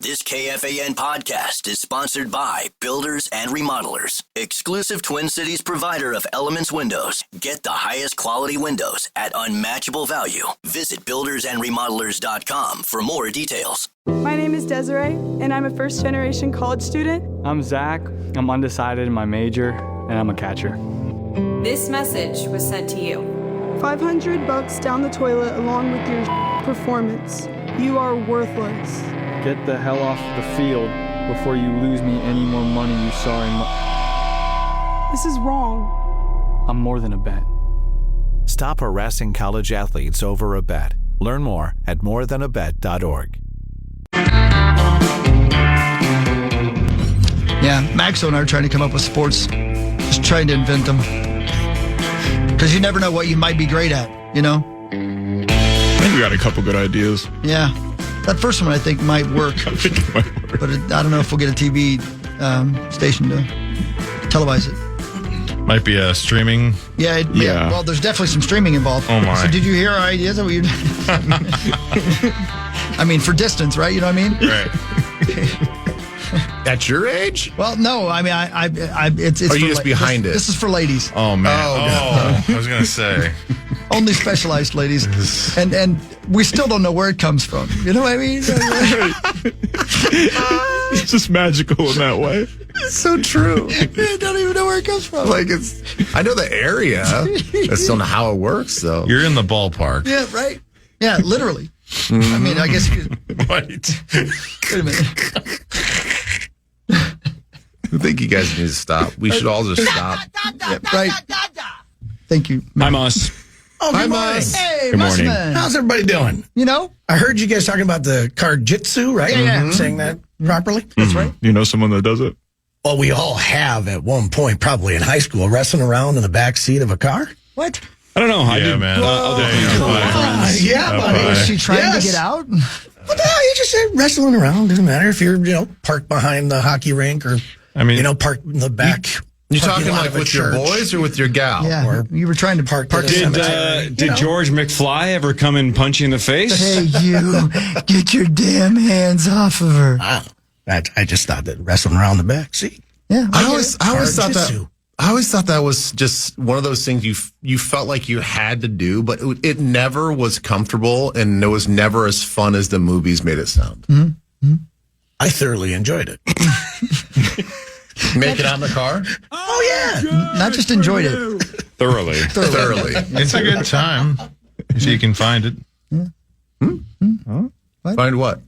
This KFAN podcast is sponsored by Builders and Remodelers, exclusive Twin Cities provider of Elements Windows. Get the highest quality windows at unmatchable value. Visit buildersandremodelers.com for more details. My name is Desiree, and I'm a first-generation college student. I'm Zach. I'm undecided in my major, and I'm a catcher. This message was sent to you. $500 down the toilet along with your performance. You are worthless. Get the hell off the field before you lose me any more money, you sorry This is wrong. I'm more than a bet. Stop harassing college athletes over a bet. Learn more at morethanabet.org. Yeah, Maxo and I are trying to come up with sports. Just trying to invent them. Because you never know what you might be great at, you know? I think we got a couple good ideas. Yeah. That first one I think might work. I think it might work. But I don't know if we'll get a TV station to televise it. Might be a streaming. Yeah. Well, there's definitely some streaming involved. Oh, my. So did you hear our ideas? That what you I mean, for distance, right? You know what I mean? Right. At your age? Well, no. I mean, it's Are you just behind it? This is for ladies. Oh, man. Oh, I was going to say. Only specialized ladies. And we still don't know where it comes from. You know what I mean? It's just magical in that way. It's so true. I don't even know where it comes from. Like I know the area. I still know how it works, though. You're in the ballpark. Yeah, right. Yeah, literally. I mean, I guess you could. Wait a minute. I think you guys need to stop. We should all just stop. Yeah, right. Thank you. Hi, Moss. Oh, Hi, good morning. Moss. Hey, Good morning. Mossman. How's everybody doing? You know? I heard you guys talking about the car jitsu, right? Yeah. I'm saying that properly? That's right. You know someone that does it? Well, we all have at one point, probably in high school, wrestling around in the back seat of a car. What? I don't know. I did. man. Other things with my friends. Yeah, buddy. Was she trying Yes. to get out? Well, no, you just said wrestling around. Doesn't matter if you're, parked behind the hockey rink or, I mean, parked in the back. You parking talking lot like of a with your church. boys or with your gal? Yeah. Or you were trying to park in a cemetery, Did George McFly ever come and punch you in the face? Hey, you. Get your damn hands off of her. Wow. I just thought that wrestling around the back seat. Yeah. I always thought Jitsu. that was just one of those things you felt like you had to do, but it never was comfortable and it was never as fun as the movies made it sound. Mm-hmm. I thoroughly enjoyed it. Make it out in the car? Oh, yeah. Not just enjoyed it. Thoroughly. Thoroughly. It's a good time. So you can find it. Find what?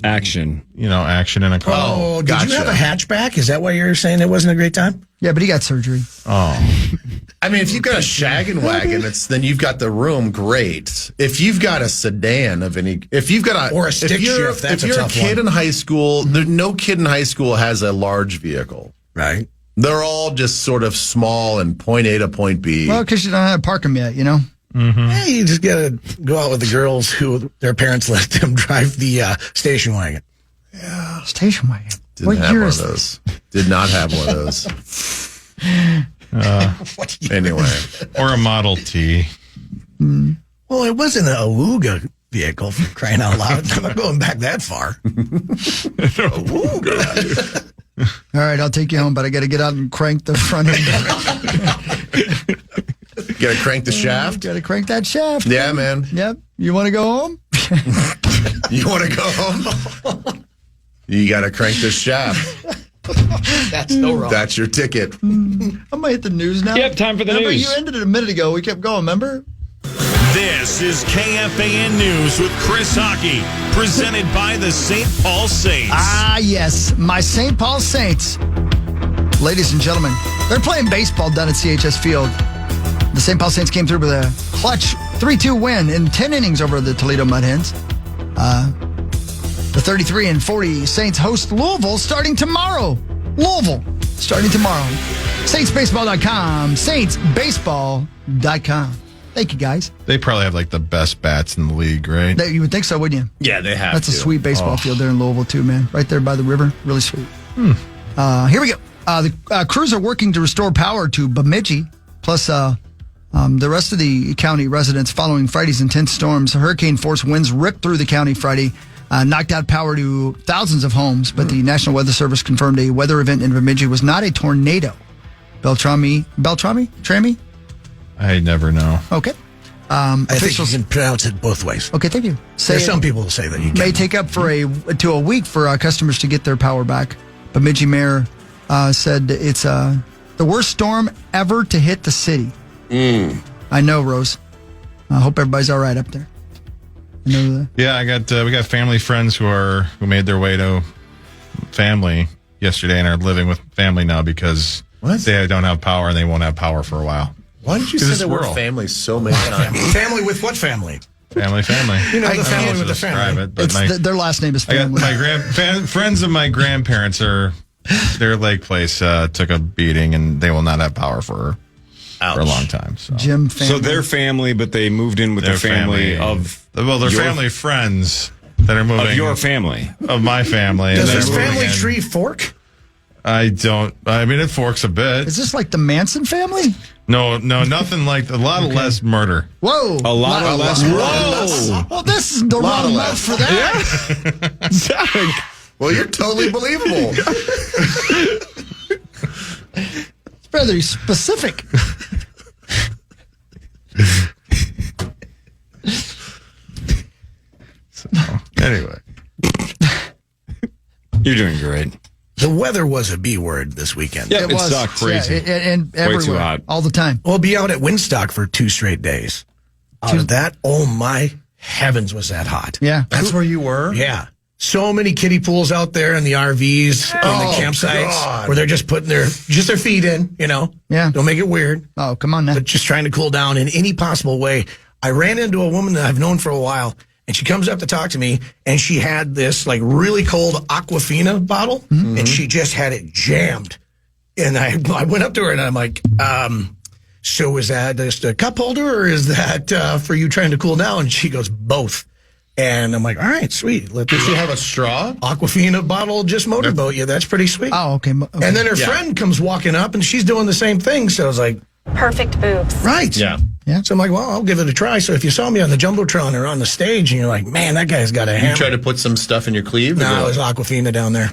Action. Action in a car. Oh, did gotcha. you have a hatchback? Is that why you're saying it wasn't a great time? Yeah, but he got surgery. I mean, if you've got a shaggin' wagon, then you've got the room. Great. If you've got a sedan of any, if you've got or a stick shift, that's if you're a tough kid one. in high school, no kid in high school has a large vehicle. Right. They're all just sort of small and point A to point B. Well, because you don't know how to park them yet, you know? Yeah, you just got to go out with the girls who their parents let them drive the station wagon. Yeah. Station wagon. Didn't What have year one is of those. Did not have one of those. Anyway. Or a Model T. Well, it wasn't a Awooga vehicle, for crying out loud. I'm not going back that far. Awooga. All right, I'll take you home, but I got to get out and crank the front end. Got to crank the shaft? Got to crank that shaft. Yeah, man. Yep. You want to go home? You want to go home? You got to crank the shaft. That's so wrong. That's your ticket. I'm going to hit the news now. Yep, time for the remember, news. You ended it a minute ago. We kept going, remember? This is KFAN News with Chris Hockey, presented by the St. Paul Saints. Ah, yes. My St. Paul Saints. Ladies and gentlemen, they're playing baseball down at CHS Field. The St. Paul Saints came through with a clutch 3-2 win in 10 innings over the Toledo Mud Hens. The 33-40 Saints host Louisville starting tomorrow. SaintsBaseball.com. SaintsBaseball.com. Thank you, guys. They probably have like the best bats in the league, right? You would think so, wouldn't you? Yeah, they have That's a sweet baseball field there in Louisville, too, man. Right there by the river. Really sweet. Here we go. The crews are working to restore power to Bemidji, plus the rest of the county residents following Friday's intense storms. Hurricane force winds ripped through the county Friday, knocked out power to thousands of homes, but the National Weather Service confirmed a weather event in Bemidji was not a tornado. Beltrami? I never know. Okay. I think you can pronounce it both ways. Okay, thank you. There's some people who say that you can. May take up to a week for customers to get their power back. Bemidji Mayor said it's the worst storm ever to hit the city. I know, Rose. I hope everybody's all right up there. I know that. Yeah, we got family friends who made their way to family yesterday and are living with family now because they don't have power and they won't have power for a while. Why did you say the word family so many times? Family with what family? Family. You know, the family with the family. Their last name is family. My friends of my grandparents their lake place took a beating and they will not have power for a long time. So. Jim family. So they're family, but they moved in with their family of... Well, they're family friends that are moving. Of your family. Of my family. Does this family tree fork? It forks a bit. Is this like the Manson family? No, nothing like a lot of less murder. Whoa. A lot of less murder. Whoa. Well, this is the wrong month for that. Yeah. Well, you're totally believable. It's rather specific. So, anyway. You're doing great. The weather was a B word this weekend. Yeah, it sucked crazy. Yeah, and everywhere. Way too hot. All the time. We'll be out at Windstock for 2 straight days. Out of that, oh my heavens, was that hot. Yeah. That's where you were? Yeah. So many kiddie pools out there in the RVs and the campsites where they're just putting their feet in, you know. Yeah. Don't make it weird. Oh, come on now. But just trying to cool down in any possible way. I ran into a woman that I've known for a while, and she comes up to talk to me, and she had this like really cold Aquafina bottle, and she just had it jammed. And I went up to her and I'm like, so is that just a cup holder or is that for you trying to cool down? And she goes, both. And I'm like, all right, sweet. Did she have a straw? Aquafina bottle just motorboat you. That's pretty sweet. Oh, okay. And then her friend comes walking up and she's doing the same thing. So I was like, perfect boobs. Right. Yeah. So I'm like, well, I'll give it a try. So if you saw me on the Jumbotron or on the stage and you're like, man, that guy's got a hammer. You try to put some stuff in your cleave? No, it was Aquafina down there.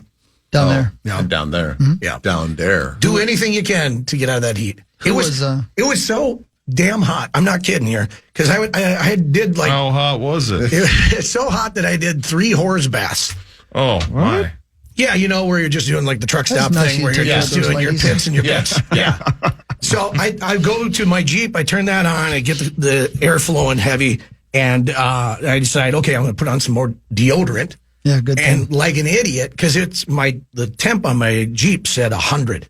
Down there. Yeah. Down there. Yeah. Down there. Do anything you can to get out of that heat. It was so damn hot. I'm not kidding here. Because I did like... How hot was it? It's so hot that I did 3 horse baths. Oh, my. Yeah, you know, where you're just doing like the truck stop nice thing where you're just doing your pits and your pits. Yeah. So I go to my Jeep, I turn that on, I get the air flowing heavy, and I decide, okay, I'm going to put on some more deodorant. Yeah, good thing. And like an idiot, because the temp on my Jeep said 100.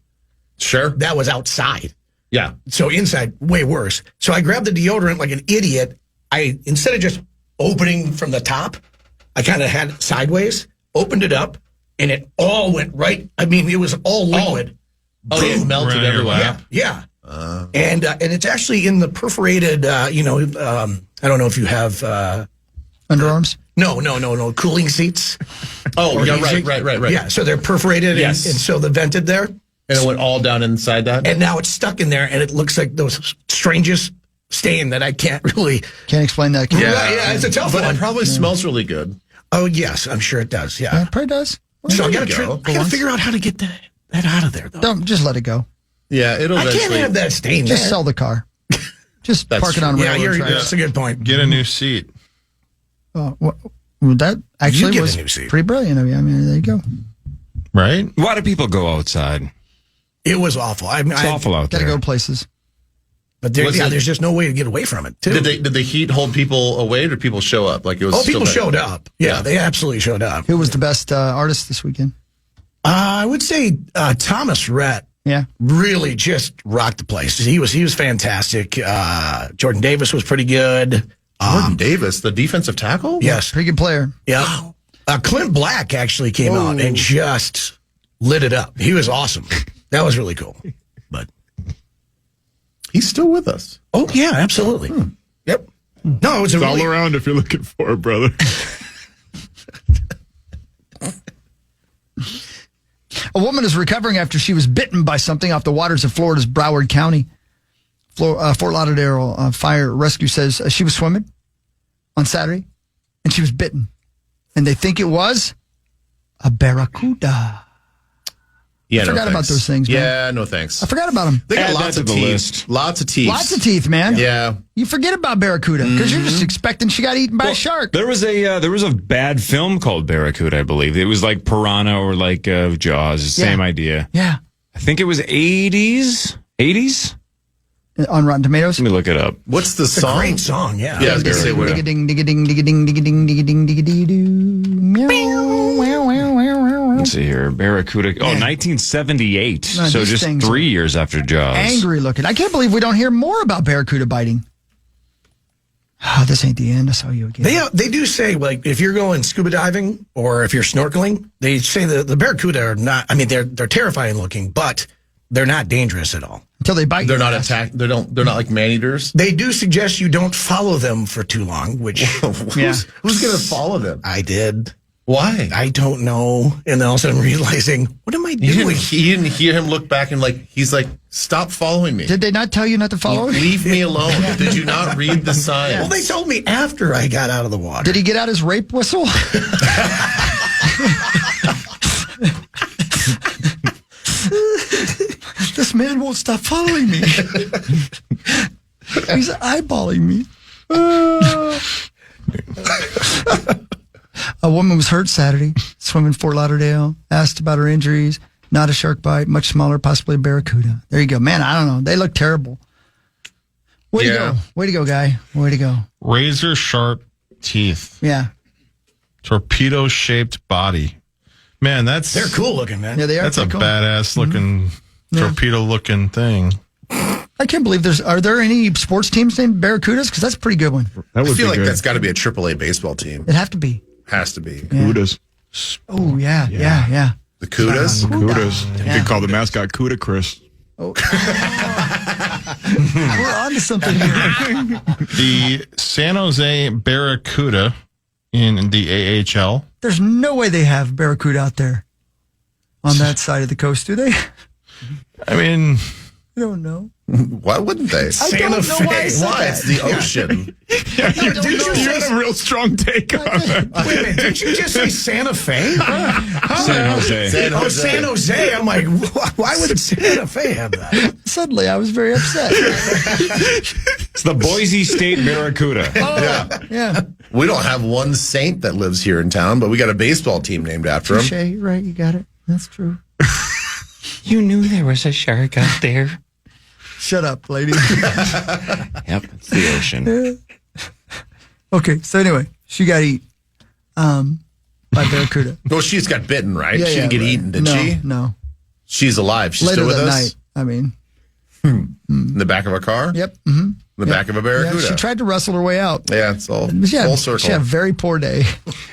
Sure. That was outside. Yeah. So inside, way worse. So I grabbed the deodorant like an idiot. Instead of just opening from the top, I kind of had it sideways, opened it up, and it all went right. I mean, it was all liquid. Oh, it melted everywhere. Yeah. And it's actually in the perforated, I don't know if you have... underarms? No. Cooling seats. Oh, yeah, right. Yeah, so they're perforated and so they're vented there. And it went all down inside that? And now it's stuck in there, and it looks like those strangest stain that I can't explain that. Yeah, it's a tough one. But it probably smells really good. Oh, yes, I'm sure it does, yeah. It probably does. Well, so I got to figure out how to get that out of there, though. Don't, just let it go. Yeah, I can't have that stain Just there. sell the car. Just park it on railroad tracks. That's a good point. Get a new seat. That actually was pretty brilliant of you. I mean, there you go. Right? Why do people go outside? It was awful. It's awful out there. Got to go places. But there's just no way to get away from it, too. Did the heat hold people away, or did people show up? Like it was. People showed up. Yeah, they absolutely showed up. Who was the best artist this weekend? I would say Thomas Rhett. Yeah, really just rocked the place. He was fantastic. Jordan Davis was pretty good. Jordan Davis, the defensive tackle? Yes. Pretty good player. Yeah. Wow. Clint Black actually came out and just lit it up. He was awesome. That was really cool. But he's still with us. Oh, yeah, absolutely. Yep. No, it was all around if you're looking for it, brother. A woman is recovering after she was bitten by something off the waters of Florida's Broward County. Fort Lauderdale Fire Rescue says she was swimming on Saturday and she was bitten. and they think it was a barracuda. Yeah, I forgot about those things, man. Yeah, no thanks. I forgot about them. They got lots of teeth. List. Lots of teeth. Lots of teeth, man. Yeah. You forget about barracuda because you're just expecting she got eaten by a shark. There was a bad film called Barracuda, I believe. It was like Piranha or like Jaws. Same idea. Yeah. I think it was 80s. 80s? On Rotten Tomatoes. Let me look it up. What's the song? Great song, yeah. Yeah, I was going to say what. Ding, ding, ding, ding, ding, ding, ding, ding, ding, ding, ding, ding, Let's see here. Barracuda. Oh, 1978. No, so these just things 3 years after Jaws. Angry looking. I can't believe we don't hear more about barracuda biting. Oh, this ain't the end. I saw you again. They do say, like, if you're going scuba diving or if you're snorkeling, they say the barracuda are not, I mean, they're terrifying looking, but they're not dangerous at all. Until they bite. They're not attacked. They're not like man-eaters. They do suggest you don't follow them for too long, which... Who's going to follow them? I did. Why? I don't know. And then all of a sudden I'm realizing, what am I doing? You didn't hear him look back and he's like, stop following me. Did they not tell you not to follow him? Leave me alone. Did you not read the sign? Well, they told me after I got out of the water. Did he get out his rape whistle? This man won't stop following me. He's eyeballing me. A woman was hurt Saturday, swimming in Fort Lauderdale, asked about her injuries. Not a shark bite, much smaller, possibly a barracuda. There you go. Man, I don't know. They look terrible. Way to go. Way to go, guy. Way to go. Razor sharp teeth. Yeah. Torpedo-shaped body. Man, they're cool looking, man. Yeah, they are. That's a cool. badass looking, torpedo-looking thing. I can't believe are there any sports teams named Barracudas? Because that's a pretty good one. I feel like that's got to be a AAA baseball team. It'd have to be. Has to be. Kudas. Oh, yeah. The Kudas? Kudas. You could call the mascot Kuda Chris. Oh. We're on to something here. The San Jose Barracuda in the AHL. There's no way they have Barracuda out there on that side of the coast, do they? I mean... I don't know. Why wouldn't they? I don't know why. It's the ocean. You had a real strong take on that. Wait a minute, did you just say Santa Fe? San Jose. San Jose. I'm like, why would Santa Fe have that? Suddenly, I was very upset. It's the Boise State Barracuda. Yeah. We don't have one saint that lives here in town, but we got a baseball team named after him. Touché, right, you got it. That's true. You knew there was a shark out there. Shut up, lady. Yep, it's the ocean. Okay, so anyway, she got eaten by Barracuda. Well, she's got bitten, right? Yeah, she didn't get eaten, did she? No. She's alive. She's Later still with that us? night, I mean. In the back of a car? Yep. Mm-hmm. In the back of a Barracuda? Yeah, she tried to wrestle her way out. Yeah, it's all full circle. She had a very poor day.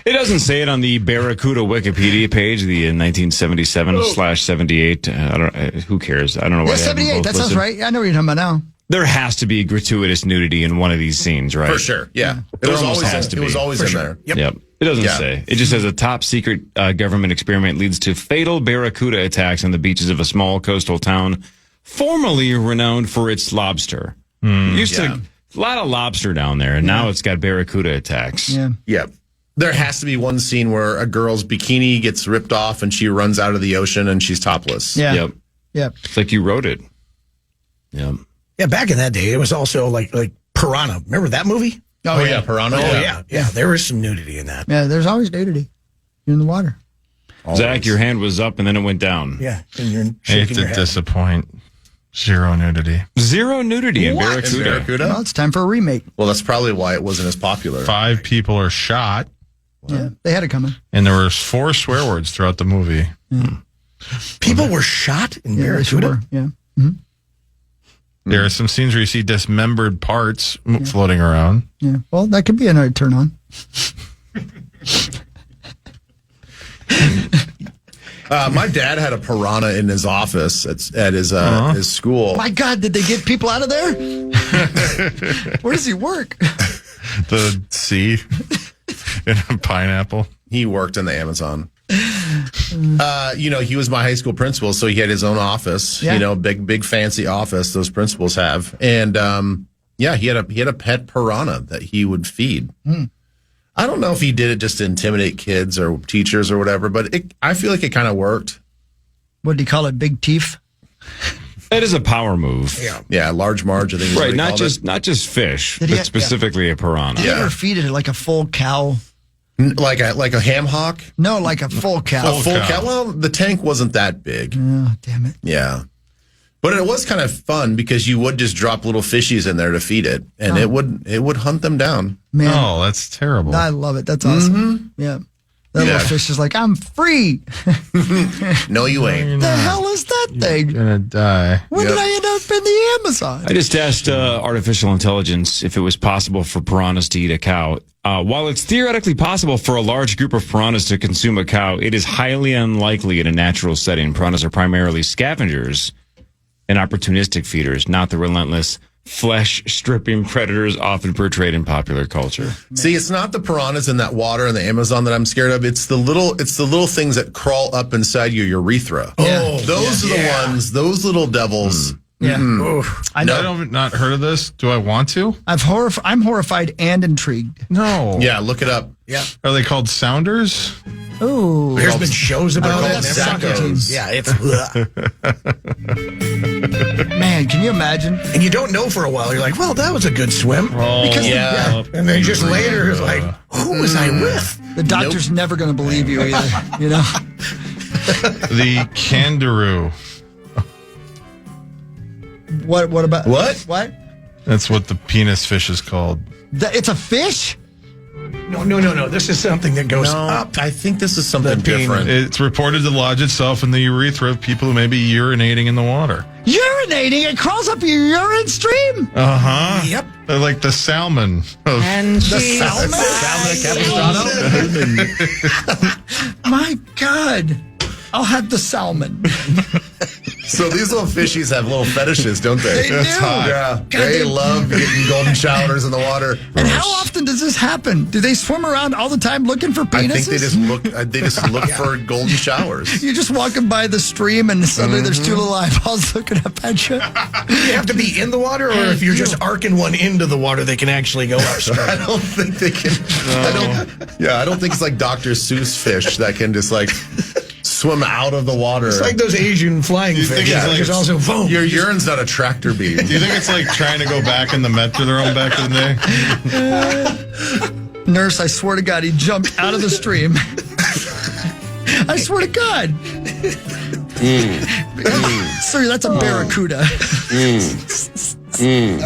It doesn't say it on the Barracuda Wikipedia page, the 1977/78. Who cares? I don't know why. Yeah, 78. That sounds right. I know what you're talking about now. There has to be gratuitous nudity in one of these scenes, right? For sure, yeah. There almost has to be. It was always in there. Yep. It doesn't say. It just says a top secret government experiment leads to fatal barracuda attacks on the beaches of a small coastal town formerly renowned for its lobster. Used to a lot of lobster down there, and now it's got barracuda attacks. Yeah. There has to be one scene where a girl's bikini gets ripped off and she runs out of the ocean and she's topless. Yeah. Yep. It's like you wrote it. Yep. Yeah, back in that day, it was also like Piranha. Remember that movie? Oh, yeah, Piranha. Oh, yeah. There was some nudity in that. Yeah, there's always nudity in the water. Always. Zach, your hand was up and then it went down. Yeah, and you're Hate shaking to your head. disappoint. Zero nudity. Zero nudity in Barracuda. Well, it's time for a remake. Well, that's probably why it wasn't as popular. 5 people are shot. Yeah, they had it coming. And there were 4 swear words throughout the movie. People were shot in Yeah, they Barracuda? sure were. Yeah. Mm-hmm. There are some scenes where you see dismembered parts floating around. Yeah. Well, that could be another turn on. My dad had a piranha in his office at his school. My God, did they get people out of there? Where does he work? The sea in a pineapple. He worked in the Amazon. He was my high school principal, so he had his own office. Yeah. Big fancy office those principals have, and he had a pet piranha that he would feed. I don't know if he did it just to intimidate kids or teachers or whatever, but I feel like it kind of worked. What did he call it? Big teeth? That is a power move. Yeah, large marge, I think. Right, not just fish, but specifically a piranha. He ever feed it like a full cow? Like a ham hock? No, like a full cow. A full cow. Well, the tank wasn't that big. Oh, damn it. Yeah. But it was kind of fun because you would just drop little fishies in there to feed it, and it would hunt them down. Man. Oh, that's terrible. I love it. That's awesome. Yeah. That little fish is like, I'm free. No, you ain't. The hell is that thing? You're gonna die. When did I end up in the Amazon? I just asked artificial intelligence if it was possible for piranhas to eat a cow. While it's theoretically possible for a large group of piranhas to consume a cow, it is highly unlikely in a natural setting. Piranhas are primarily scavengers and opportunistic feeders, not the relentless flesh-stripping predators often portrayed in popular culture. See, it's not the piranhas in that water in the Amazon that I'm scared of. It's the little things that crawl up inside your urethra. Yeah. Those are the ones. Those little devils. Yeah. I don't not heard of this. Do I want to? I'm horrified and intrigued. No. Yeah, look it up. Yeah. Are they called sounders? Oh. There's been shows about that's soccer teams. Yeah, it's Man, can you imagine? and you don't know for a while. You're like, well, that was a good swim. Because And then just later, it's like, who was I with? the doctor's never going to believe you either. You know. The kangaroo. What about What? That's what the penis fish is called. It's a fish? No. This is something that goes No, up. I think this is something different. It's reported to lodge itself in the urethra of people who may be urinating in the water. Urinating? It crawls up your urine stream? Uh-huh. Yep. They're like the salmon. The salmon? My God. I'll have the salmon. So these little fishies have little fetishes, don't they? They do. Yeah. God, They love getting golden showers in the water. And how often does this happen? Do they swim around all the time looking for penises? I think they just look for golden showers. You're just walking by the stream and suddenly there's two little eyeballs looking up at you. You have to be in the water, or if you're just arcing one into the water, they can actually go upstream. I don't think they can. I don't think it's like Dr. Seuss fish that can just like swim out of the water. It's like those Asian flying fish. There's also boom. Your urine's not a tractor beam. Do you think it's like trying to go back in the Metrodrome back in the day? Nurse, I swear to God, he jumped out of the stream. I swear to God. Sorry, that's a barracuda.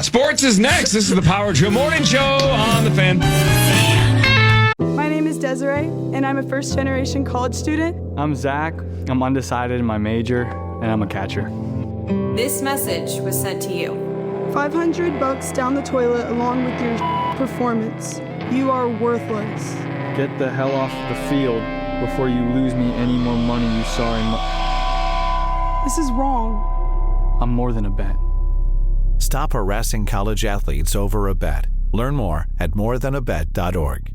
Sports is next. This is the Power Drill Morning Show on the Fan. My name is Desiree, and I'm a first-generation college student. I'm Zach. I'm undecided in my major, and I'm a catcher. This message was sent to you. $500 down the toilet along with your performance. You are worthless. Get the hell off the field before you lose me any more money you saw in This is wrong. I'm more than a bet. Stop harassing college athletes over a bet. Learn more at morethanabet.org.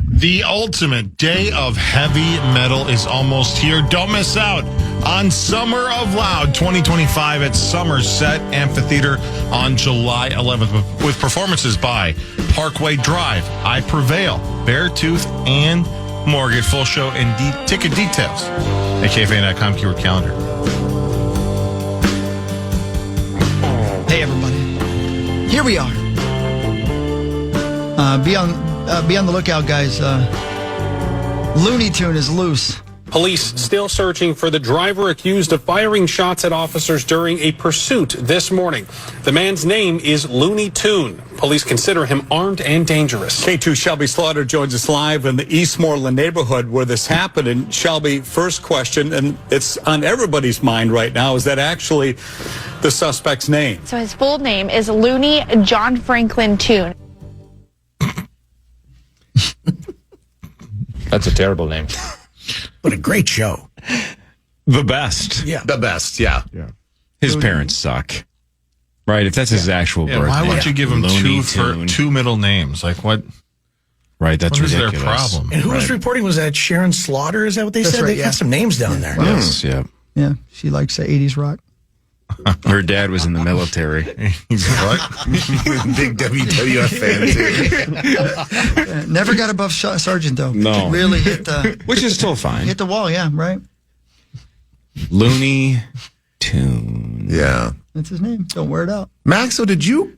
The ultimate day of heavy metal is almost here. Don't miss out on Summer of Loud 2025 at Somerset Amphitheater on July 11th with performances by Parkway Drive, I Prevail, Beartooth, and more. Get full show and ticket details at KFAN.com keyword calendar. Hey, everybody. Here we are. Be on the lookout, guys. Looney Tune is loose. Police still searching for the driver accused of firing shots at officers during a pursuit this morning. The man's name is Looney Tune. Police consider him armed and dangerous. K2 Shelby Slaughter joins us live in the Eastmoreland neighborhood where this happened. And Shelby, first question, and it's on everybody's mind right now, is that actually the suspect's name? So his full name is Looney John Franklin Tune. That's a terrible name. But a great show. The best. Yeah. The best, yeah. His parents suck. Right, if that's his actual birth why name. would you give him two middle names? Like what? Right, that's what ridiculous. Is their problem? And who was reporting? Was that Sharon Slaughter? Is that what they said? Right, They got some names down there. Yes, yeah. Yeah, she likes the 80s rock. Her dad was in the military. He's what? Big WWF fan, too. Never got above sergeant, though. No. Really hit the... Which is still fine. Hit the wall, yeah, right? Looney Tunes. Yeah. That's his name. Don't wear it out. Max, so did you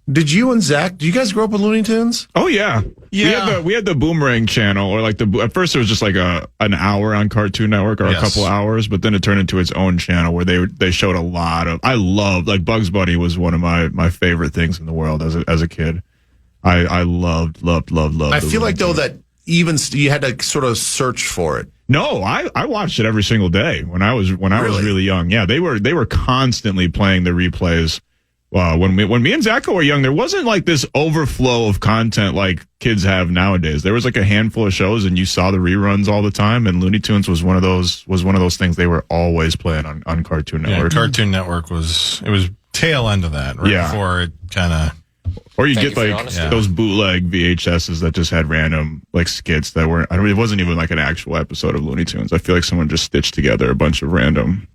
and Zach, do you guys grow up with Looney Tunes? Oh yeah. We had the Boomerang channel, or like at first it was just like an hour on Cartoon Network, or a couple hours, but then it turned into its own channel where they showed a lot of. I loved, like, Bugs Bunny was one of my favorite things in the world as a kid. I loved. I feel like though that even you had to sort of search for it. No, I watched it every single day when I was really young. Yeah, they were constantly playing the replays. When me and Zach were young, there wasn't like this overflow of content like kids have nowadays. There was like a handful of shows, and you saw the reruns all the time. And Looney Tunes was one of those things they were always playing on Cartoon Network. Yeah, Cartoon Network was tail end of that, right before it kind of. Or you get like those bootleg VHSs that just had random like skits that weren't. It wasn't even like an actual episode of Looney Tunes. I feel like someone just stitched together a bunch of random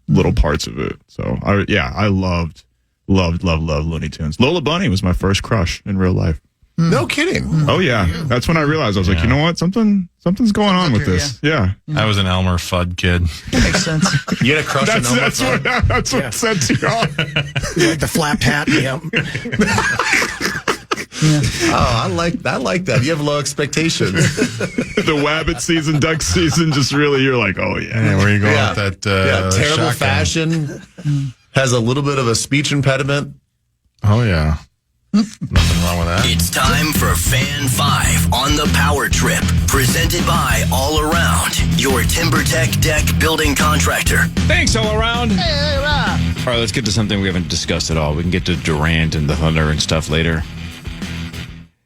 little parts of it. So I loved Looney Tunes. Lola Bunny was my first crush in real life. No kidding. Oh yeah, that's when I realized I was like, you know what, something's going on with this. Yeah. I was an Elmer Fudd kid. That makes sense. You had a crush on Elmer Fudd? That's what sets you off. Like the flapped hat. Yeah. Oh, I like that. You have low expectations. The Wabbit season, duck season, just really, you're like, oh yeah. Hey, where are you going with that? Terrible fashion. Has a little bit of a speech impediment. Oh yeah. Nothing wrong with that. It's time for Fan 5 on the Power Trip, presented by All Around, your TimberTech deck building contractor. Thanks, All Around. Hey, All right, let's get to something we haven't discussed at all. We can get to Durant and the Thunder and stuff later.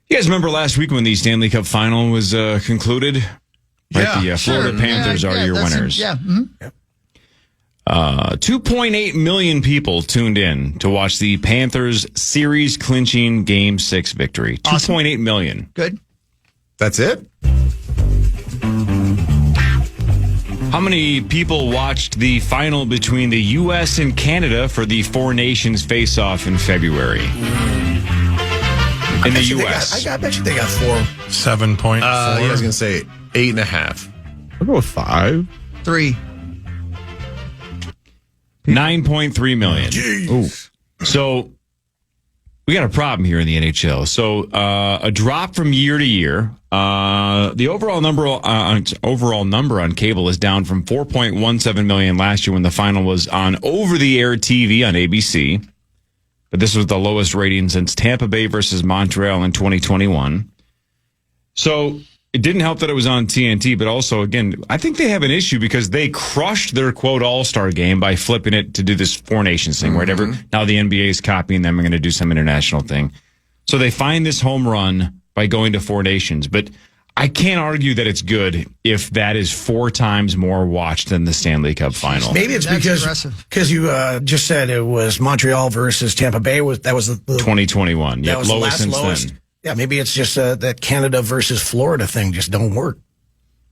You guys remember last week when the Stanley Cup Final was concluded? Right, Yeah, the Florida Panthers are your winners. Yeah. 2.8 million people tuned in to watch the Panthers series clinching Game 6 victory. 2.8 million. Good. That's it? How many people watched the final between the U.S. and Canada for the Four Nations face-off in February? In the U.S. I bet you they got 4. 7.4. I was going to say 8.5. I'll go with 5. 3. 9.3 million. Ooh. So we got a problem here in the NHL. So a drop from year to year. The overall number on cable is down from 4.17 million last year when the final was on over-the-air TV on ABC. But this was the lowest rating since Tampa Bay versus Montreal in 2021. So it didn't help that it was on TNT, but also, again, I think they have an issue because they crushed their, quote, all-star game by flipping it to do this Four Nations thing, whatever. Now the NBA is copying them and going to do some international thing. So they find this home run by going to Four Nations. But I can't argue that it's good if that is 4 times more watched than the Stanley Cup Final. Maybe it's because you just said it was Montreal versus Tampa Bay. That was the 2021. That was the lowest since lowest. then. Yeah, maybe it's just that Canada versus Florida thing just don't work.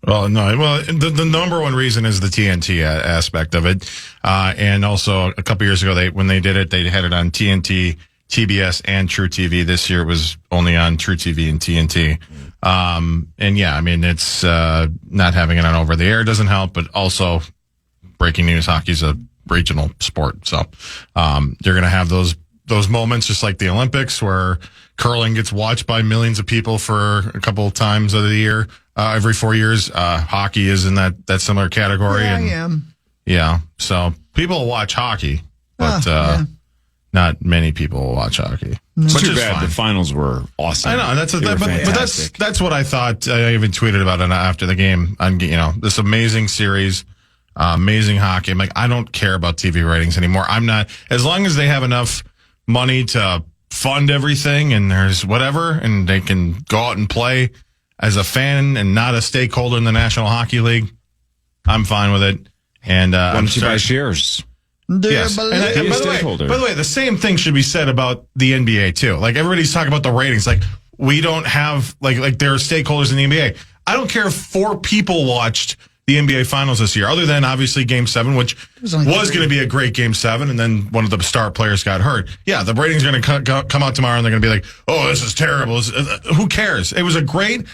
Well, no. Well, the number one reason is the TNT aspect of it, and also a couple years ago, when they did it, they had it on TNT, TBS, and True TV. This year, it was only on True TV and TNT. And yeah, I mean, it's not having it on over the air doesn't help, but also breaking news: hockey's a regional sport, so you're going to have those moments, just like the Olympics, where curling gets watched by millions of people for a couple of times of the year, every 4 years. Hockey is in that similar category. Yeah, and, I am. Yeah. So people watch hockey, but not many people will watch hockey. It's which too is bad. fine. The finals were awesome. I know but that's what I thought. I even tweeted about it after the game. On this amazing series, amazing hockey. I'm like, I don't care about TV ratings anymore. I'm not, as long as they have enough money to fund everything and there's whatever, and they can go out and play as a fan and not a stakeholder in the National Hockey League, I'm fine with it. And why don't you buy shares? Yes. And by the way, the same thing should be said about the NBA too. Like, everybody's talking about the ratings. Like, we don't have like there are stakeholders in the NBA. I don't care if 4 people watched the NBA Finals this year, other than obviously Game 7, which was going to be a great Game 7, and then one of the star players got hurt. Yeah, the ratings are going to come out tomorrow, and they're going to be like, oh, this is terrible. Who cares? It was a great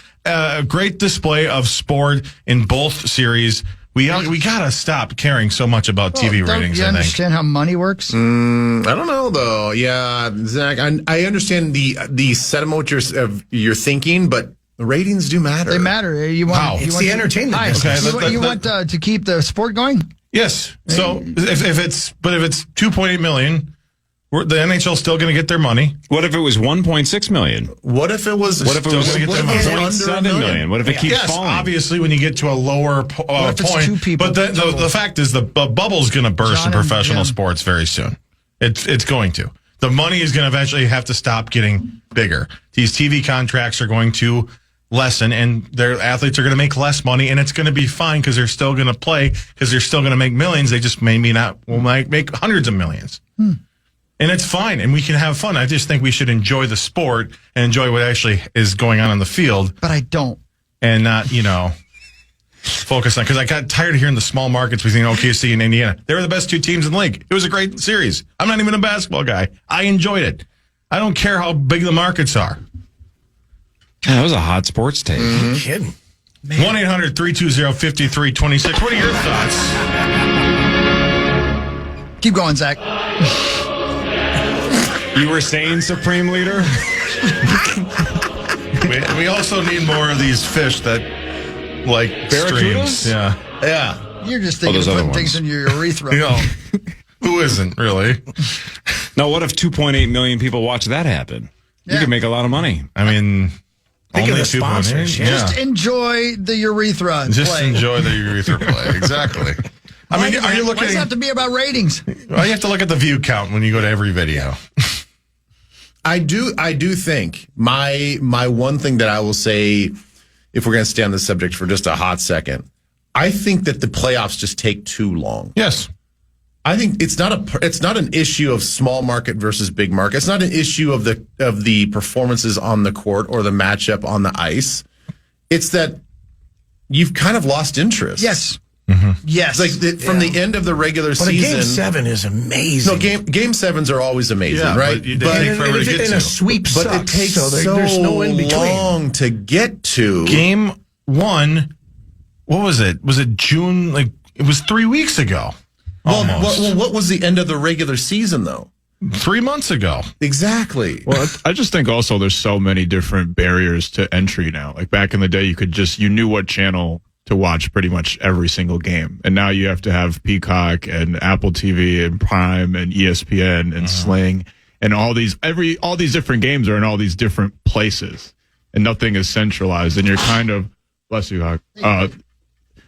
display of sport in both series. We got to stop caring so much about TV ratings, You I think. understand how money works? I don't know, though. Yeah, Zach, I understand the sentiment you're thinking, but the ratings do matter. They matter. It's the entertainment business. Okay, you want to keep the sport going? Yes. So if it's 2.8 million, the NHL's still going to get their money. What if it was 1.6 million? What if it was? What if it was still going to get their money? 0.7 million? What if it keeps falling? Obviously, when you get to a lower point. Two people But the fact is, the bubble's going to burst in professional sports very soon. It's going to. The money is going to eventually have to stop getting bigger. These TV contracts are going to lessen, and their athletes are going to make less money, and it's going to be fine because they're still going to play, because they're still going to make millions. They just maybe not will make hundreds of millions. And it's fine, and we can have fun. I just think we should enjoy the sport and enjoy what actually is going on the field. But I don't. And not, focus on, because I got tired of hearing the small markets between OKC and Indiana. They were the best two teams in the league. It was a great series. I'm not even a basketball guy. I enjoyed it. I don't care how big the markets are. That was a hot sports take. No kidding. 1-800-320-5326. What are your thoughts? Keep going, Zach. You were saying, Supreme Leader? we also need more of these fish that like Barracudas? streams. Yeah. You're just thinking of putting things in your urethra. Who isn't, really? Now, what if 2.8 million people watch that happen? You could make a lot of money. I mean... Think only of the sponsors. Just enjoy the urethra play. Enjoy the urethra play. Exactly. I mean, are you looking? Why does it have to be about ratings? Well, you have to look at the view count when you go to every video. I do think my one thing that I will say, if we're going to stay on this subject for just a hot second, I think that the playoffs just take too long. Yes. I think it's not an issue of small market versus big market. It's not an issue of the performances on the court or the matchup on the ice. It's that you've kind of lost interest. Yes. Mm-hmm. Yes. It's like from the end of the regular season. Game 7 is amazing. No, game 7s are always amazing, right? But a sweep but sucks, it takes so there's no in between. long to get to. Game 1, what was it? Was it June? Like, it was 3 weeks ago. Well, what was the end of the regular season, though? 3 months ago. Exactly. Well, I just think also there's so many different barriers to entry now. Like back in the day, you knew what channel to watch pretty much every single game. And now you have to have Peacock and Apple TV and Prime and ESPN and Sling. And all these different games are in all these different places. And nothing is centralized. And you're kind of, bless you, Hawk.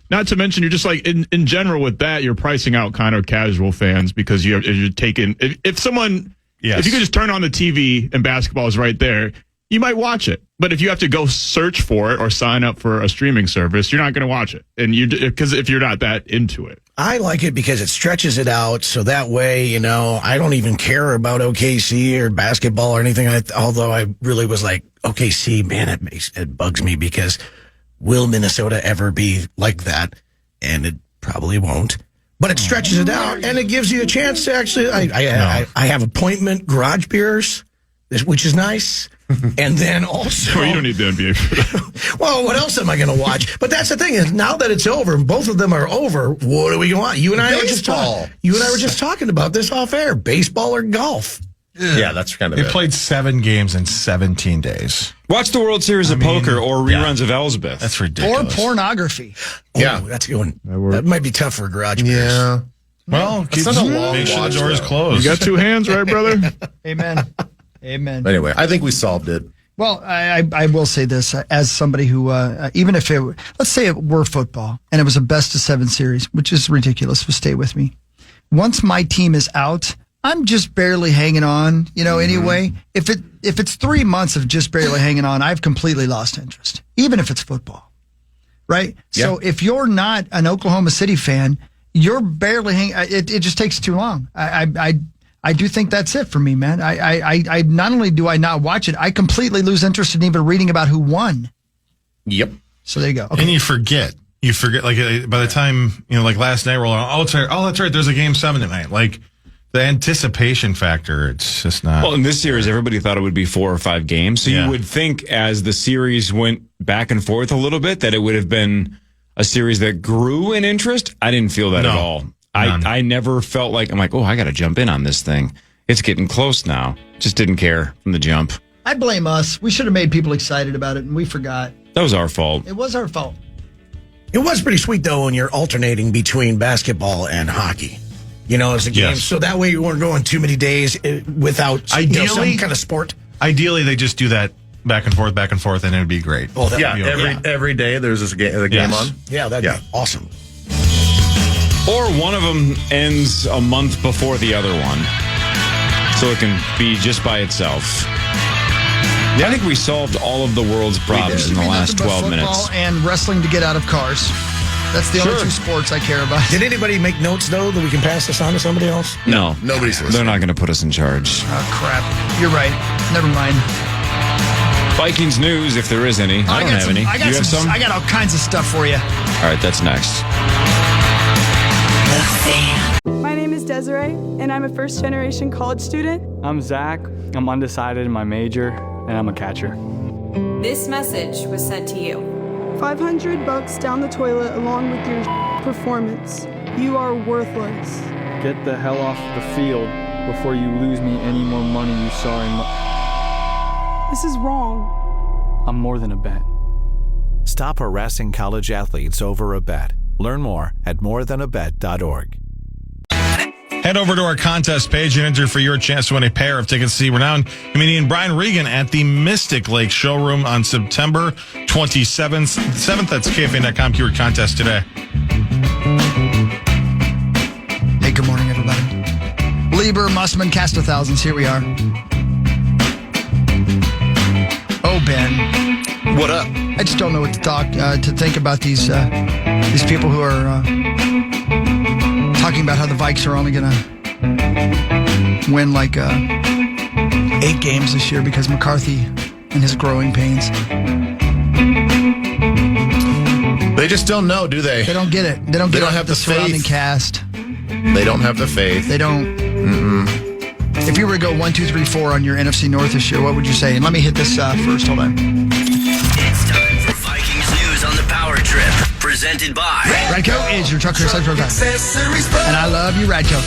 Not to mention, you're just like in general with that, you're pricing out kind of casual fans because you're taking if someone if you could just turn on the TV and basketball is right there, you might watch it. But if you have to go search for it or sign up for a streaming service, you're not going to watch it, and because if you're not that into it. I like it because it stretches it out, so that way, I don't even care about OKC or basketball or anything. Although I really was like, OKC, man, it bugs me because. Will Minnesota ever be like that? And it probably won't. But it stretches it out, and it gives you a chance to actually. I have appointment garage beers, which is nice. And then also, you don't need the NBA for that. Well, what else am I going to watch? But that's the thing is, now that it's over, and both of them are over, what are we going to watch? You and I were just talking about this off air: baseball or golf. Yeah, that's kind of They played 7 games in 17 days. Watch the World Series of Poker or reruns of Elsbeth. That's ridiculous. Or pornography. Yeah, that's a good one. That might be tough for garage beers. Yeah. Well, it's not a long make sure watch, the door is though. closed. You got 2 hands, right, brother? Amen. Amen. Anyway, I think we solved it. Well, I will say this as somebody who, even if let's say it were football and it was a best of 7 series, which is ridiculous, but stay with me. Once my team is out, I'm just barely hanging on, anyway. If it's 3 months of just barely hanging on, I've completely lost interest, even if it's football. Right? Yeah. So if you're not an Oklahoma City fan, you're barely hanging. It just takes too long. I do think that's it for me, man. I not only do I not watch it, I completely lose interest in even reading about who won. Yep. So there you go. Okay. And you forget. you forget, like, by the time, like last night, we're like, that's right, there's a game 7 tonight. Like, the anticipation factor, it's just not. Well, in this series, everybody thought it would be 4 or 5 games. So you would think as the series went back and forth a little bit that it would have been a series that grew in interest. I didn't feel that at all. I never felt like, I'm like, oh, I got to jump in on this thing. It's getting close now. Just didn't care from the jump. I blame us. We should have made people excited about it, and we forgot. That was our fault. It was our fault. It was pretty sweet, though, when you're alternating between basketball and hockey. As a game. Yes. So that way you weren't going too many days without some kind of sport. Ideally, they just do that back and forth, and it would be great. Oh, every day there's a game on. Yeah, that'd be awesome. Or one of them ends a month before the other one. So it can be just by itself. I think we solved all of the world's problems in the last 12 minutes. Football and wrestling to get out of cars. That's the only 2 sports I care about. Did anybody make notes, though, that we can pass this on to somebody else? No. Nobody's listening. They're not going to put us in charge. Oh, crap. You're right. Never mind. Vikings news, if there is any. I don't have any. Do you have some? I got all kinds of stuff for you. All right, that's next. My name is Desiree, and I'm a first-generation college student. I'm Zach. I'm undecided in my major, and I'm a catcher. This message was sent to you. $500 down the toilet along with your performance. You are worthless. Get the hell off the field before you lose me any more money, you sorry This is wrong. I'm more than a bet. Stop harassing college athletes over a bet. Learn more at morethanabet.org. Head over to our contest page and enter for your chance to win a pair of tickets to see renowned comedian Brian Regan at the Mystic Lake Showroom on September 27th. That's KFAN.com keyword contest today. Hey, good morning, everybody. Lieber, Mussman, cast of thousands. Here we are. Oh, Ben. What up? I just don't know what to think about these people who are talking about how the Vikes are only going to win like 8 games this year because McCarthy and his growing pains. They just don't know, do they? They don't get it. They don't have the surrounding cast. They don't have the faith. They don't. If you were to go 1, 2, 3, 4 on your NFC North this year, what would you say? And let me hit this first. Hold on. It's time for Vikings news on the Power Trip, presented by Radco is your truck central guy. And I love you, Radco.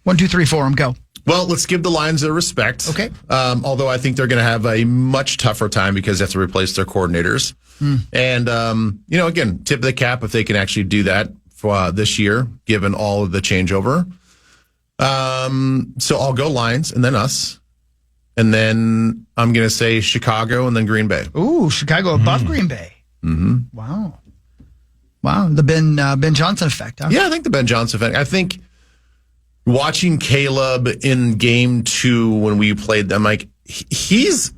1, 2, 3, 4. Go. Well, let's give the Lions their respect. Okay. Although I think they're going to have a much tougher time because they have to replace their coordinators. And, again, tip of the cap if they can actually do that for this year, given all of the changeover. So I'll go Lions and then us. And then I'm going to say Chicago and then Green Bay. Ooh, Chicago above Green Bay. Mm-hmm. Wow. The Ben Johnson effect, huh? Yeah, I think the Ben Johnson effect. I think watching Caleb in game 2 when we played them, like he has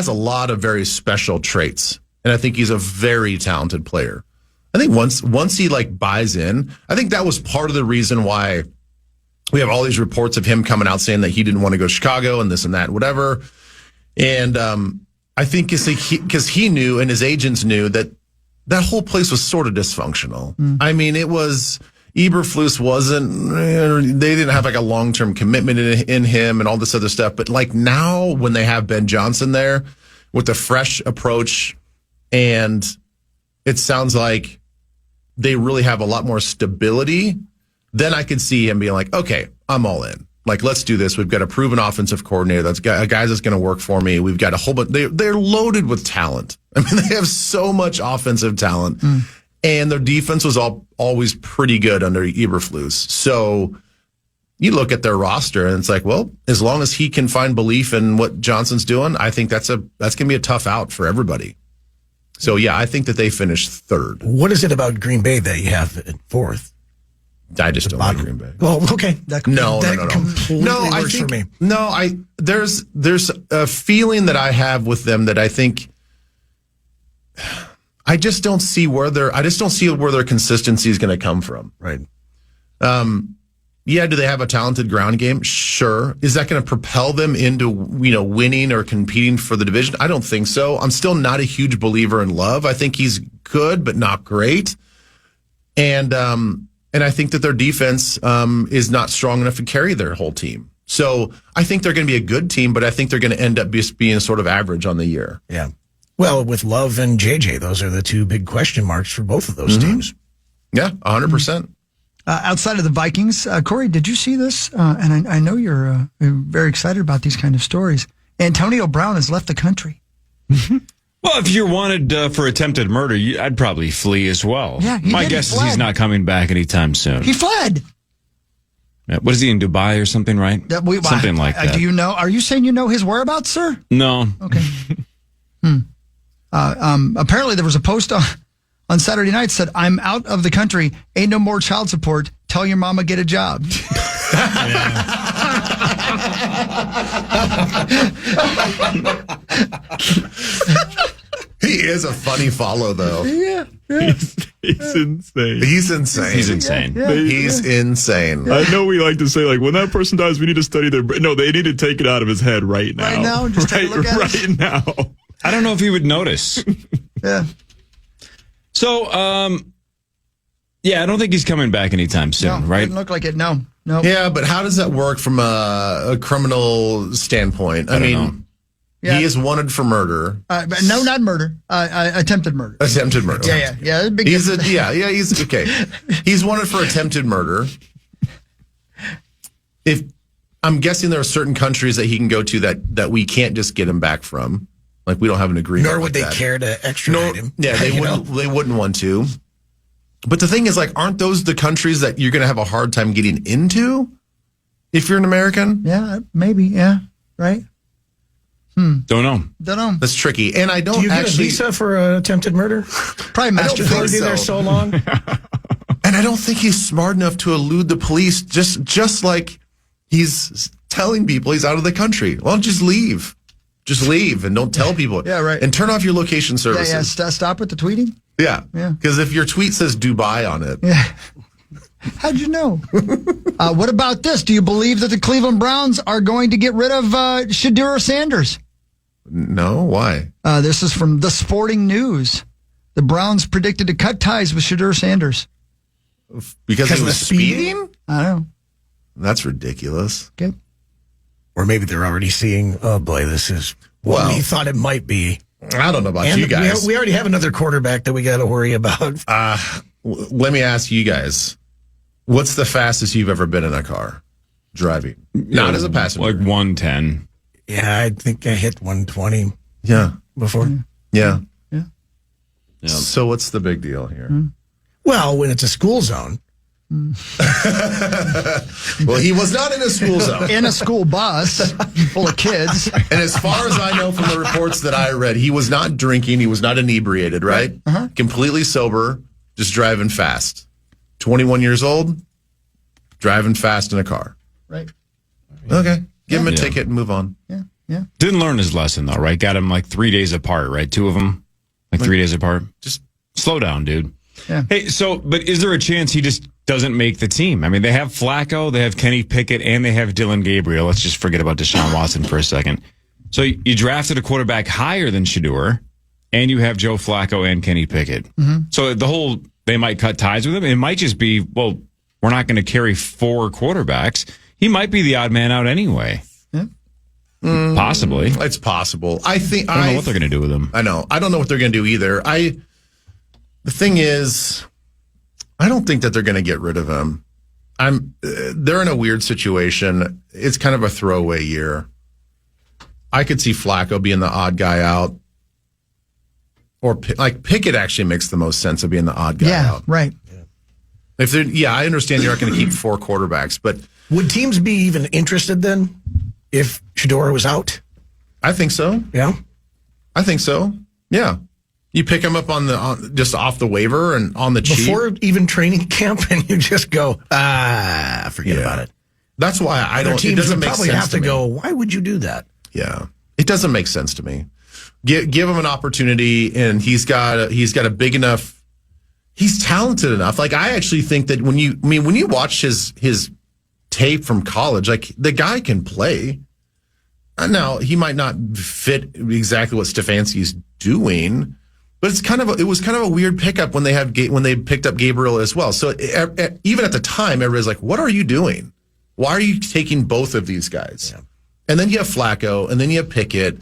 a lot of very special traits. And I think he's a very talented player. I think once he buys in, I think that was part of the reason why we have all these reports of him coming out saying that he didn't want to go to Chicago and this and that, and whatever. And I think because he knew and his agents knew that whole place was sort of dysfunctional. I mean, it was Eberflus they didn't have a long-term commitment in him and all this other stuff. But now when they have Ben Johnson there with a fresh approach, and it sounds like they really have a lot more stability, then I could see him being like, okay, I'm all in. Let's do this. We've got a proven offensive coordinator. That's a guy that's going to work for me. We've got a whole bunch. They're loaded with talent. I mean, they have so much offensive talent, and their defense was always pretty good under Eberflus. So you look at their roster, and it's like, well, as long as he can find belief in what Johnson's doing, I think that's going to be a tough out for everybody. So yeah, I think that they finished 3rd. What is it about Green Bay that you have at 4th? I just don't like Green Bay. Well, okay. No. Completely works for me. There's a feeling that I have with them that I think I just don't see where their consistency is going to come from. Right. Yeah, do they have a talented ground game? Sure. Is that going to propel them into, winning or competing for the division? I don't think so. I'm still not a huge believer in Love. I think he's good, but not great. And I think that their defense is not strong enough to carry their whole team. So I think they're going to be a good team, but I think they're going to end up just being sort of average on the year. Yeah. Well, with Love and JJ, those are the two big question marks for both of those teams. Yeah, 100%. Outside of the Vikings, Corey, did you see this? And I know you're very excited about these kind of stories. Antonio Brown has left the country. Well, if you're wanted for attempted murder, I'd probably flee as well. Yeah, my guess is he's not coming back anytime soon. He fled. What is he in Dubai or something, right? Something like that. Do you know? Are you saying you know his whereabouts, sir? No. Okay. Apparently, there was a post on Saturday night said, "I'm out of the country. Ain't no more child support. Tell your mama get a job." He is a funny follow, though. Yeah. He's insane. He's insane. He's insane. He's insane. I know we like to say, like, when that person dies, we need to study their brain. No, they need to take it out of his head right now. Right now? Just take a look at it? Right now. I don't know if he would notice. Yeah. So, I don't think he's coming back anytime soon, right? Didn't look like it. No. Yeah, but how does that work from a criminal standpoint? I mean, he is wanted for murder. But no, not murder. Attempted murder. Attempted murder. Yeah. Big He's okay. He's wanted for attempted murder. If I'm guessing there are certain countries that he can go to that we can't just get him back from. Like, we don't have an agreement. Nor would they care to extradite him. Yeah, they wouldn't want to. But the thing is, like, aren't those the countries that you're going to have a hard time getting into if you're an American? Yeah, maybe. Yeah, right. Don't know. That's tricky. And I don't Do you get a visa for attempted murder? Probably I don't think be there so long. And I don't think he's smart enough to elude the police, just like he's telling people he's out of the country. Well, just leave. Just leave and don't tell people. Yeah, right. And turn off your location services. Yeah. Stop with the tweeting. Yeah. Because if your tweet says Dubai on it. Yeah. How'd you know? What about this? Do you believe that the Cleveland Browns are going to get rid of Shedeur Sanders? No. Why? This is from The Sporting News. The Browns predicted to cut ties with Shedeur Sanders. Because he was speeding? I don't know. That's ridiculous. Okay. Or maybe they're already seeing, oh boy, this is what we thought it might be. I don't know about you guys. We already have another quarterback that we got to worry about. Let me ask you guys, what's the fastest you've ever been in a car driving? Not as a passenger. Like 110. Yeah, I think I hit 120. Yeah. Before. Yeah. Yeah. So what's the big deal here? Well, when it's a school zone. Well, he was not in a school zone. In a school bus full of kids. And as far as I know from the reports that I read, he was not drinking. He was not inebriated, right? Uh-huh. Completely sober, just driving fast. 21 years old, driving fast in a car. Right. Okay. Give him a ticket and move on. Yeah. Didn't learn his lesson, though, right? Got him like 3 days apart, right? Two of them, like 3 days apart. Just slow down, dude. Yeah. Hey, but is there a chance he just doesn't make the team? I mean, they have Flacco, they have Kenny Pickett, and they have Dylan Gabriel. Let's just forget about Deshaun Watson for a second. So you drafted a quarterback higher than Shedeur, and you have Joe Flacco and Kenny Pickett. Mm-hmm. So they might cut ties with him. It might just be, well, we're not going to carry 4 quarterbacks. He might be the odd man out anyway. Yeah. Possibly. It's possible. I don't know what they're going to do with him. I know. I don't know what they're going to do either. The thing is, I don't think that they're going to get rid of him. They're in a weird situation. It's kind of a throwaway year. I could see Flacco being the odd guy out. Or Pickett actually makes the most sense of being the odd guy out. Right. I understand you're not going to keep 4 quarterbacks, but would teams be even interested then if Shedeur was out? I think so. Yeah, I think so. Yeah, you pick him up just off the waiver and on the cheap before even training camp, and you just go forget about it. That's why I don't. Teams it doesn't would make probably sense have to go. Why would you do that? Yeah, it doesn't make sense to me. Give him an opportunity, and he's got a big enough. He's talented enough. Like, I actually think that when you watch his tape from college. Like, the guy can play. Now, he might not fit exactly what Stefanski's doing, but it was kind of a weird pickup when they picked up Gabriel as well. So even at the time, everybody's like, "What are you doing? Why are you taking both of these guys?" Yeah. And then you have Flacco, and then you have Pickett.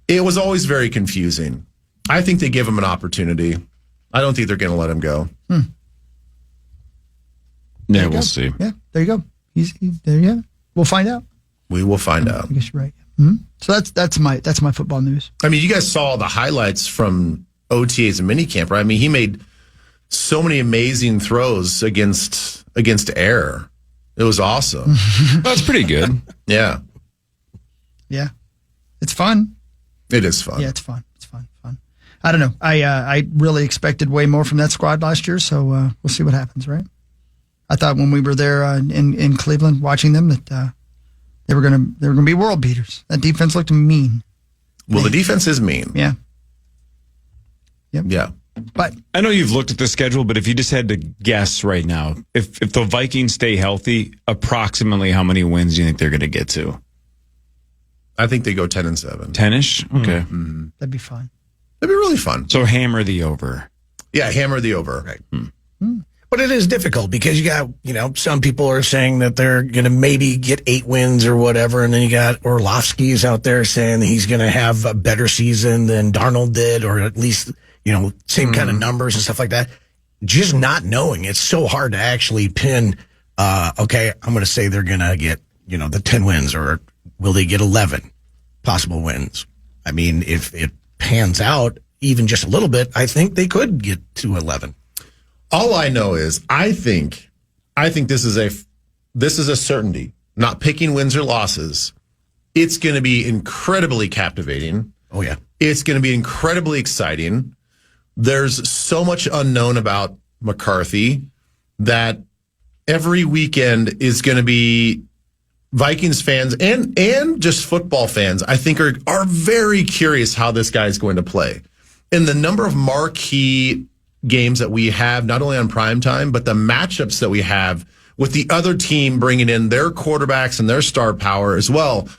It was always very confusing. I think they give him an opportunity. I don't think they're going to let him go. Yeah, we'll see. Yeah, there you go. There you go. We'll find out. We will find out. I guess you're right. Mm-hmm. So that's my football news. I mean, you guys saw the highlights from OTAs and minicamp, right? I mean, he made so many amazing throws against air. It was awesome. That's pretty good. Yeah. Yeah. It's fun. It is fun. Yeah, it's fun. It's fun. I don't know. I really expected way more from that squad last year, so we'll see what happens, right? I thought when we were there in Cleveland watching them that they were gonna be world beaters. That defense looked mean. Well, the defense is mean. Yeah. Yep. Yeah. But I know you've looked at the schedule, but if you just had to guess right now, if the Vikings stay healthy, approximately how many wins do you think they're going to get to? I think they go 10-7. 10-ish? Okay. Mm-hmm. That'd be fun. That'd be really fun. So hammer the over. Yeah, hammer the over. Right. But it is difficult because you got, some people are saying that they're going to maybe get 8 wins or whatever. And then you got Orlovsky's out there saying that he's going to have a better season than Darnold did, or at least, same kind of numbers and stuff like that. Just not knowing. It's so hard to actually pin, okay, I'm going to say they're going to get, the 10 wins, or will they get 11 possible wins? I mean, if it pans out even just a little bit, I think they could get to 11. All I know is I think this is a certainty. Not picking wins or losses. It's going to be incredibly captivating. Oh yeah. It's going to be incredibly exciting. There's so much unknown about McCarthy that every weekend is going to be Vikings fans and just football fans, I think, are very curious how this guy is going to play. And the number of marquee games that we have, not only on prime time, but the matchups that we have with the other team bringing in their quarterbacks and their star power as well.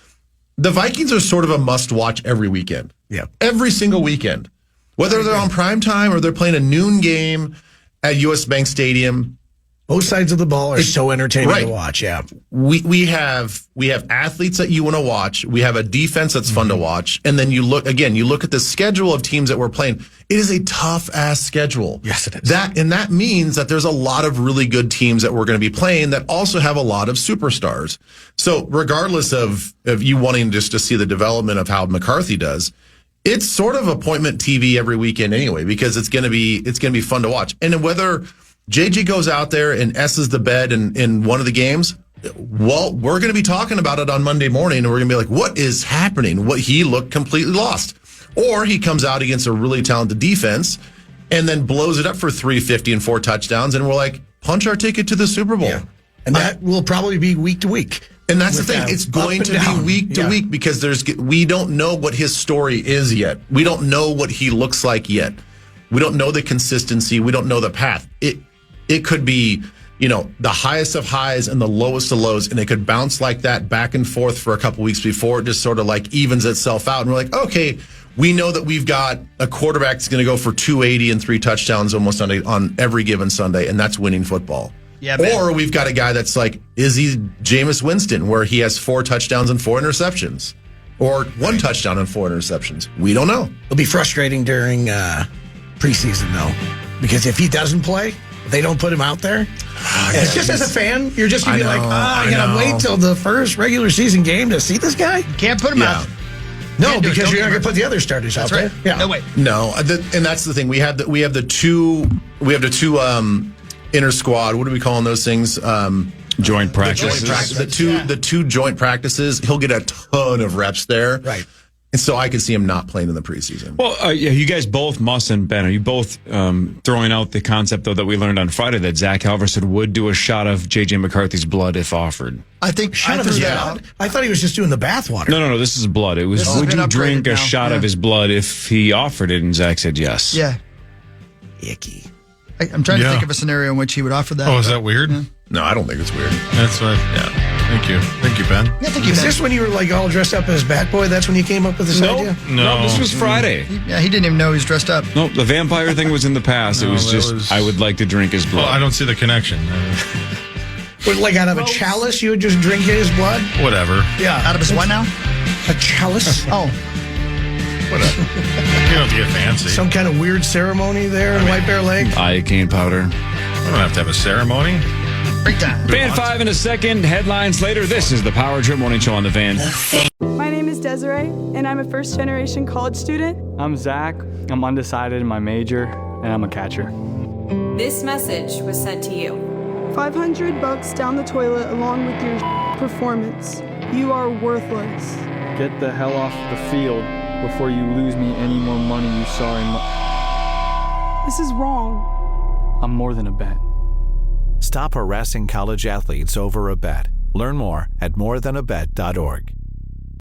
The Vikings are sort of a must-watch every weekend. Yeah. Every single weekend. Whether they're on prime time or they're playing a noon game at US Bank Stadium. Both sides of the ball are so entertaining to watch, yeah. We have athletes that you want to watch. We have a defense that's fun to watch. And then you look at the schedule of teams that we're playing. It is a tough-ass schedule. Yes, it is. That means that there's a lot of really good teams that we're going to be playing that also have a lot of superstars. So regardless of you wanting just to see the development of how McCarthy does, it's sort of appointment TV every weekend anyway, because it's going to be fun to watch. And whether JG goes out there and S's the bed in one of the games, well, we're going to be talking about it on Monday morning, and we're going to be like, what is happening? He looked completely lost. Or he comes out against a really talented defense and then blows it up for 350 and 4 touchdowns, and we're like, punch our ticket to the Super Bowl. Yeah. And that will probably be week to week. And that's the thing. It's going to be week to week because we don't know what his story is yet. We don't know what he looks like yet. We don't know the consistency. We don't know the path. It could be, the highest of highs and the lowest of lows, and it could bounce like that back and forth for a couple weeks before it just sort of like evens itself out. And we're like, okay, we know that we've got a quarterback that's going to go for 280 and 3 touchdowns almost on every given Sunday, and that's winning football. Yeah, man. Or we've got a guy that's like, is he Jameis Winston, where he has 4 touchdowns and 4 interceptions? Or 1 touchdown and 4 interceptions? We don't know. It'll be frustrating during preseason, though, because if he doesn't play, they don't put him out there. It's just as a fan, you're just going to be like, I got to wait till the first regular season game to see this guy? You can't put him out. No, because you're not going to put the other starters out there. Yeah. No way. No, and that's the thing. We have the two inter squad. What are we calling those things? Joint practices. The two joint practices. He'll get a ton of reps there. Right. And so I could see him not playing in the preseason. Well, you guys both mustn't, Ben. Are you both throwing out the concept, though, that we learned on Friday that Zach Halverson would do a shot of J.J. McCarthy's blood if offered? I think I thought he was just doing the bathwater. No. This is blood. It was, would you drink a shot of his blood if he offered it? And Zach said yes. Yeah. Icky. I'm trying to think of a scenario in which he would offer that. Oh, is that weird? Yeah. No, I don't think it's weird. That's what. Yeah. Thank you. Thank you, Ben. Yeah, thank you, Is Ben. this when you were like all dressed up as Batboy? That's when you came up with this idea? No, this was Friday. Yeah, he didn't even know he was dressed up. No, the vampire thing was in the past. No, it was that just, was- I would like to drink his blood. Well, I don't see the connection. Would, like out of a chalice, you would just drink his blood? Whatever. Yeah. Out of his what now? A chalice? Oh. Whatever. You don't have to get fancy. Some kind of weird ceremony there in White Bear Lake? Iocane powder. I don't have to have a ceremony. Breakdown. Fan 5 in a second. Headlines later. This is the Power Trip Morning Show on the Van. My name is Desiree, and I'm a first-generation college student. I'm Zach. I'm undecided in my major, and I'm a catcher. This message was sent to you. $500 down the toilet along with your performance. You are worthless. Get the hell off the field before you lose me any more money, you sorry This is wrong. I'm more than a bet. Stop harassing college athletes over a bet. Learn more at morethanabet.org.